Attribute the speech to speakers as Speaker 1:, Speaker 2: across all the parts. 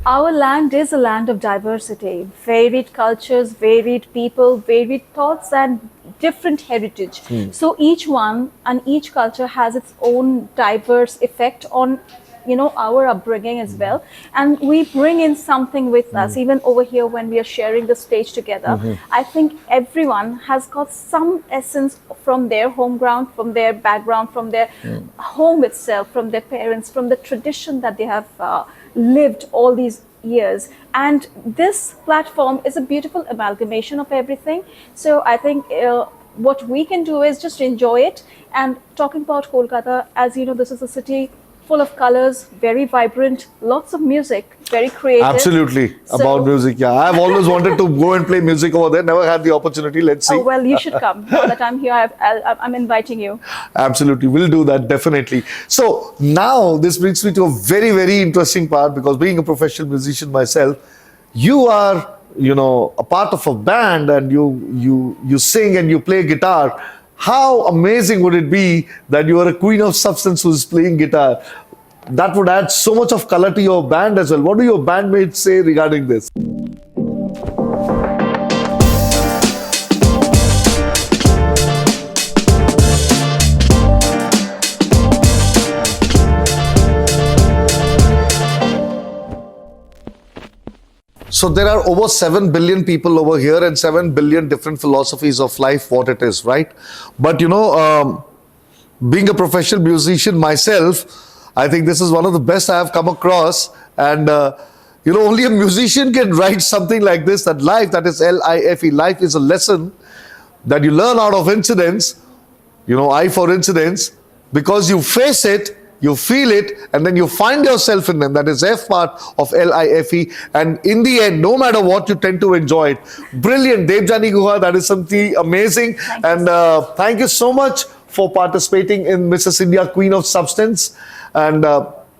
Speaker 1: Our land is a land of diversity, varied cultures, varied people, varied thoughts, and different heritage. So each one and each culture has its own diverse effect on our upbringing as well, and we bring in something with us even over here when we are sharing the stage together. I think everyone has got some essence from their home ground, from their background, from their home itself, from their parents, from the tradition that they have lived all these years. And this platform is a beautiful amalgamation of everything. So I think what we can do is just enjoy it. And talking about Kolkata, as you know, this is a city full of colors, very vibrant, lots of music, very creative.
Speaker 2: Absolutely. About music, yeah. I've always wanted to go and play music over there. Never had the opportunity. Let's see.
Speaker 1: Oh, well, you should come. Now that I'm here, I'm inviting you.
Speaker 2: Absolutely. We'll do that, definitely. So now this brings me to a very, very interesting part, because being a professional musician myself, you are, a part of a band, and you sing and you play guitar. How amazing would it be that you are a queen of substance who is playing guitar? That would add so much of color to your band as well. What do your bandmates say regarding this? So there are over 7 billion people over here and 7 billion different philosophies of life, what it is, right? But being a professional musician myself, I think this is one of the best I have come across. And, only a musician can write something like this, that life, that is L-I-F-E, life is a lesson that you learn out of incidents, I for incidents, because you face it, you feel it, and then you find yourself in them. That is F part of L-I-F-E. And in the end, no matter what, you tend to enjoy it. Brilliant. Debjani Guha, that is something amazing. Thank you so much for participating in Mrs. India, Queen of Substance. And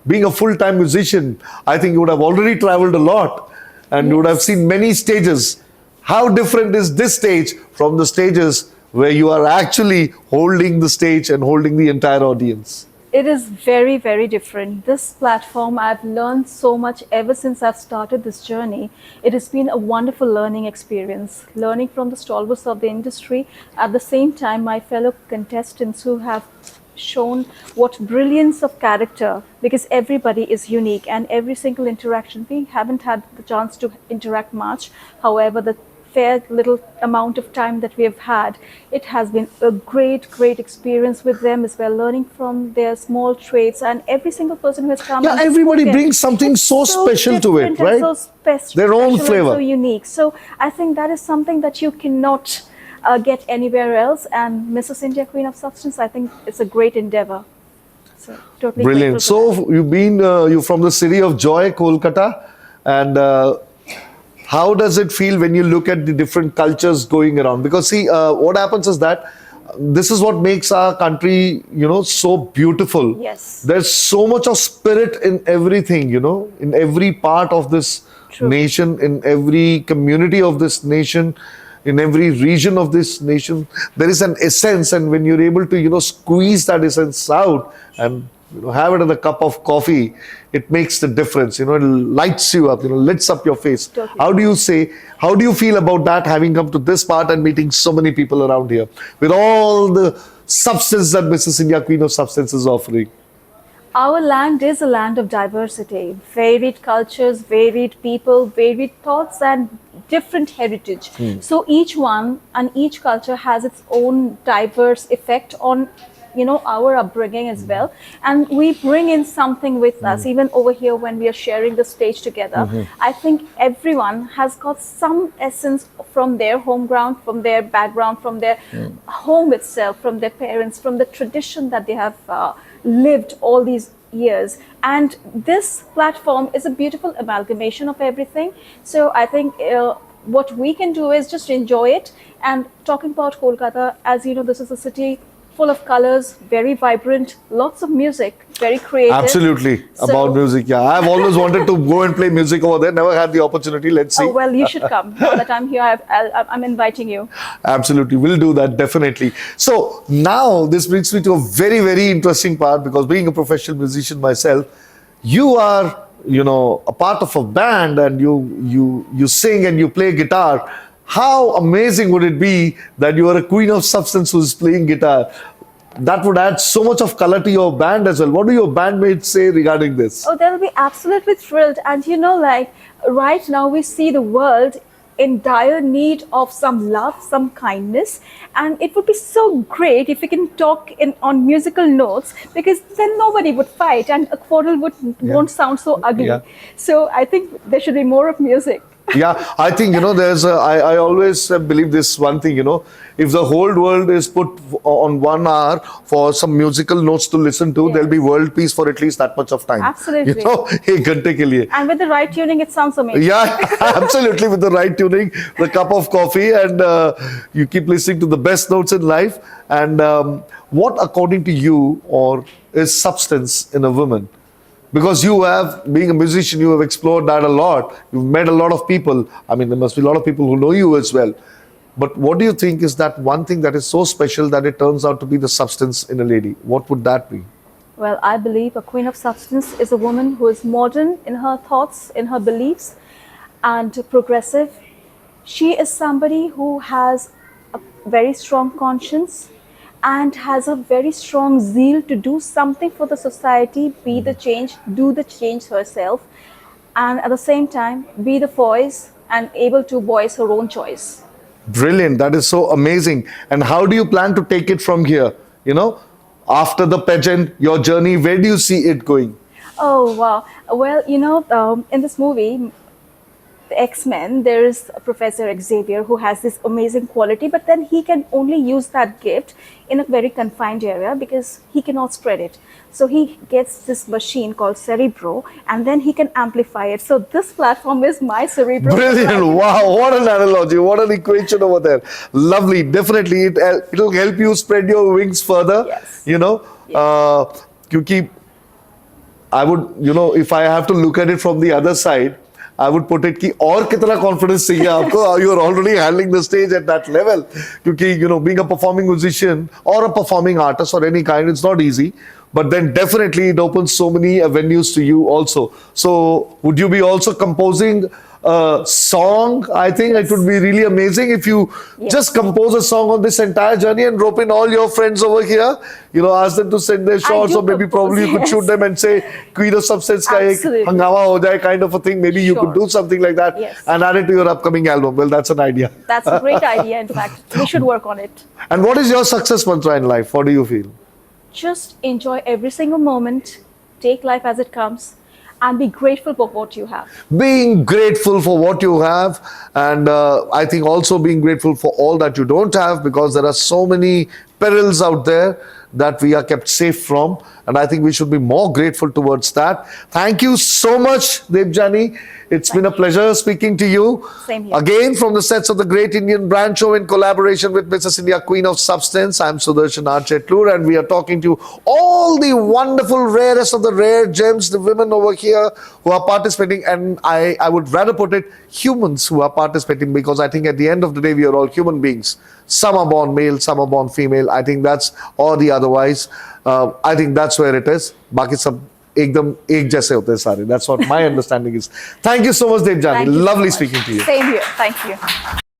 Speaker 2: being a full-time musician, I think you would have already traveled a lot. And you would have seen many stages. How different is this stage from the stages where you are actually holding the stage and holding the entire audience?
Speaker 1: It is very, very different. This platform, I've learned so much ever since I've started this journey. It has been a wonderful learning experience, learning from the stalwarts of the industry. At the same time, my fellow contestants who have shown what brilliance of character, because everybody is unique and every single interaction, we haven't had the chance to interact much. However, the fair little amount of time that we have had, it has been a great experience with them as well, learning from their small traits, and every single person who has come.
Speaker 2: Yeah, everybody brings something so special to it, right?
Speaker 1: So
Speaker 2: their own flavor.
Speaker 1: So unique. So I think that is something that you cannot get anywhere else. And Mrs. India, Queen of Substance, I think it's a great endeavor. So totally
Speaker 2: brilliant. So you're from the city of joy, Kolkata, and how does it feel when you look at the different cultures going around? Because see, what happens is that this is what makes our country, so beautiful.
Speaker 1: Yes.
Speaker 2: There's so much of spirit in everything, in every part of this nation, in every community of this nation, in every region of this nation. There is an essence, and when you're able to, squeeze that essence out and have it in a cup of coffee, it makes the difference. It lights you up, lights up your face.
Speaker 1: Totally.
Speaker 2: How do you feel about that, having come to this part and meeting so many people around here with all the substance that Mrs. India, Queen of Substance is offering?
Speaker 1: Our land is a land of diversity, varied cultures, varied people, varied thoughts, and different heritage. So each one and each culture has its own diverse effect on our upbringing as well, and we bring in something with us even over here when we are sharing the stage together. I think everyone has got some essence from their home ground, from their background, from their home itself, from their parents, from the tradition that they have lived all these years. And this platform is a beautiful amalgamation of everything. So I think what we can do is just enjoy it. And talking about Kolkata, as you know, this is a city full of colors, very vibrant, lots of music, very creative.
Speaker 2: Absolutely. About music, yeah. I've always wanted to go and play music over there. Never had the opportunity. Let's see.
Speaker 1: Oh, well, you should come. Now that I'm here, I'm inviting you.
Speaker 2: Absolutely. We'll do that, definitely. So now this brings me to a very, very interesting part, because being a professional musician myself, you are, a part of a band and you sing and you play guitar, how amazing would it be that you are a queen of substance who's playing guitar? That would add so much of color to your band as well. What do your bandmates say regarding this?
Speaker 1: Oh, they'll be absolutely thrilled. And like right now we see the world in dire need of some love, some kindness, and it would be so great if we can talk on musical notes, because then nobody would fight and a quarrel won't sound so ugly.
Speaker 2: Yeah.
Speaker 1: So I think there should be more of music.
Speaker 2: Yeah, I think, I always believe this one thing, if the whole world is put on 1 hour for some musical notes to listen to, there'll be world peace for at least that much of time.
Speaker 1: Absolutely.
Speaker 2: एक घंटे के लिए.
Speaker 1: And with the right tuning, it sounds amazing.
Speaker 2: Yeah, absolutely. With the right tuning, the cup of coffee, and you keep listening to the best notes in life. And what, according to you, or is substance in a woman? Because you have, being a musician, you have explored that a lot. You've met a lot of people. I mean, there must be a lot of people who know you as well. But what do you think is that one thing that is so special that it turns out to be the substance in a lady? What would that be?
Speaker 1: Well, I believe a queen of substance is a woman who is modern in her thoughts, in her beliefs, and progressive. She is somebody who has a very strong conscience and has a very strong zeal to do something for the society, be the change, do the change herself, and at the same time be the voice and able to voice her own choice.
Speaker 2: Brilliant. That is so amazing. And how do you plan to take it from here? After the pageant, your journey, where do you see it going?
Speaker 1: Oh, wow. Well, in this movie, the X-Men, there is a Professor Xavier who has this amazing quality, but then he can only use that gift in a very confined area because he cannot spread it. So he gets this machine called Cerebro, and then he can amplify it. So this platform is my Cerebro.
Speaker 2: Brilliant. Wow. What an analogy. What an equation over there. Lovely. Definitely. It'll help you spread your wings further.
Speaker 1: Yes.
Speaker 2: Because I would, if I have to look at it from the other side, I would put it कि और कितना confidence चाहिए आपको? You are already handling the stage at that level. क्योंकि being a performing musician or a performing artist or any kind, it's not easy. But then definitely it opens so many avenues to you also. So would you be also composing a song? I think it would be really amazing if you just compose a song on this entire journey and rope in all your friends over here. Ask them to send their shots, or maybe probably you could shoot them and say Queen of Substance ka ek hangama ho jaye kind of a thing. Maybe you could do something like that and add it to your upcoming album. Well, that's an idea.
Speaker 1: That's a great idea. In fact, we should work on it.
Speaker 2: And what is your success mantra in life? What do you feel?
Speaker 1: Just enjoy every single moment, take life as it comes, and be grateful for what you have.
Speaker 2: Being grateful for what you have, and I think also being grateful for all that you don't have, because there are so many perils out there that we are kept safe from, and I think we should be more grateful towards that. Thank you so much, Debjani. It's been a pleasure speaking to you.
Speaker 1: Same here.
Speaker 2: Again, from the sets of the Great Indian Brand Show in collaboration with Mrs. India, Queen of Substance. I'm Sudarshan R. Chetlur, and we are talking to all the wonderful, rarest of the rare gems, the women over here who are participating, and I would rather put it, humans who are participating, because I think at the end of the day, we are all human beings. Some are born male, some are born female. I think that's, or the otherwise. I think that's where it is. Baki sab ekdam ek jaise hote hain sare. That's what my understanding is. Thank you so much, Debjani.
Speaker 1: Thank you so
Speaker 2: Lovely
Speaker 1: much.
Speaker 2: speaking to you.
Speaker 1: Same here. Thank you.